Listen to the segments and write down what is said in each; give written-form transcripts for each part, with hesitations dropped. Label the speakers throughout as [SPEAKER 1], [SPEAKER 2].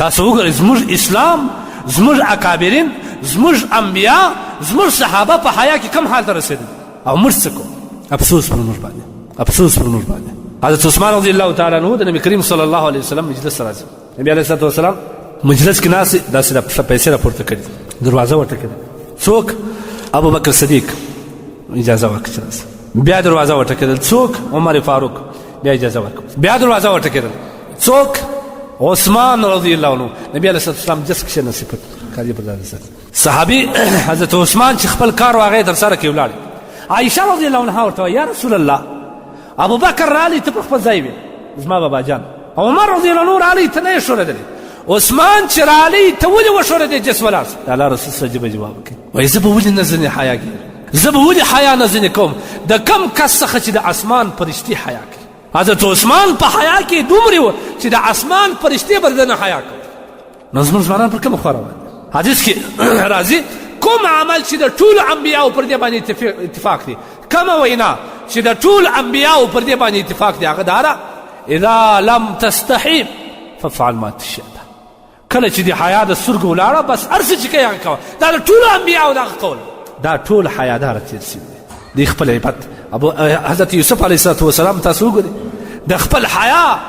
[SPEAKER 1] تاسو وګورئ زموږ اسلام، زموږ اکابرین، زموږ انبیا، زموږ صحابه په حیا کې کم حال ته رسېدل او موږ څه کوو؟ افسوس پر موږ باندې، افسوس پر موږ باندې. حضرت عثمان رضی الله تعالی عنہ د نبی کریم صلی الله علیه وسلم مجلس راځي. نبی علیه الصلاه والسلام مجلس کې ناست داسې پیسې راپورته کړي، دروازه ورته کړې. څوک؟ ابو بکر صدیق اجازه ورکړه چې راسه. بیا دروازه ورته کړل. څوک؟ عمر فاروق بیا اجازه ورکړه. بیا دروازه ورته کړل. څوک؟ عثمان رضی الله عنه. نبی علیه الصلاه والسلام جس کې نصیحت کړی په داسې صحابي حضرت عثمان چې خپل کار واغې در سره کې ولاړ. عائشه رضی الله عنها ورته یا رسول الله ابو بکر رالی ته په خپل ځای وې زما بابا جان، عمر رضی الله عنه رالی ته نه شوړېدلې، عثمان چې رالی ته ولې وشوړېدې جس ولاړ؟ الله رسول صلی جواب کوي وایي زه به ولې نه ځنې حیا کوم، زه به ولې حیا نه ځنې کوم د کم کس څخه چې د اسمان فرشتې حیا کوي. حضرت عثمان په حیا کې دومره و چې د اسمان فرشتې به د نه حیا کوي. نو زموږ ځوانان پر کومه خوا روان دي؟ حدیث کې راځي کوم عمل چې د ټولو انبیاو پر دې باندې اتفاق دی، کومه وینا چې د ټولو انبیاو پر دې باندې اتفاق دی، هغه دا اذا لم تستحي فافعل ما تشاء. کله چې د حیا د سترګو ولاړه بس هر څه چې کوې هغه کوه. دا د ټولو انبیاو دغه قول، دا ټول حیاداره تېر شوي دي. د خپل عبادت حضرت یوسف علیه السلام تاسو وګورئ د خپل حیا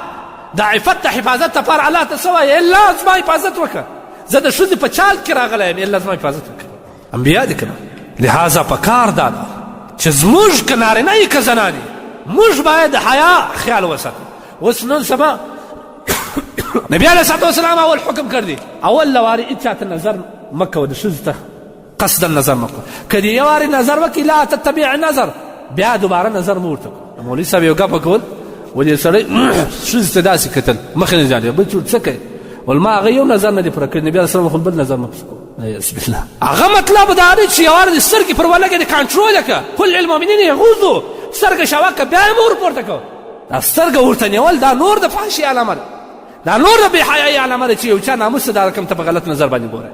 [SPEAKER 1] د عفت د حفاظت لپاره الله ته څه وایي؟ الله زما حفاظت وکړه، زه د ښځې په چال کې راغلی یم، الله زما حفاظت وکړه. انبیا دي که نه؟ لهذا پکار دا ده چې زموږ که نارینه یې که زنانې موږ باید د حیا خیال وساتو. اوس نن سبا نبی علیه الصلاه والسلام اول حکم کړی اول لوارې هېچا ته نظر مه کوه، د ښځو ته قصدا نظر مه کوه. که دې یو وارې نظر وکړي لا تتبع نظر، بیا دوباره نظر مه ورته کوه. مولوي صاحب یو ګپه کول ولې سړی ښځې ته داسې کتل مخې نه جاړي بل څه کوي ول ما هغه یو نظر نه دی پوره کړی، نبي علیه السلام خو بل نظر مه پسې کوه. بسم الله. هغه مطلب دا دی چې یو وارې د سترګې پر ولګې د کنټرول یې کړه. قل للمؤمنین یغضوا، سترګه شوه که بیا یې مه ورپورته کوه. دا سترګه ورته نیول دا نور د فحشي علامه ده، دا نور د بې حیایي علامه ده چې یو چا ناموس ته دا رقم ته په غلط نظر باندې ګوره.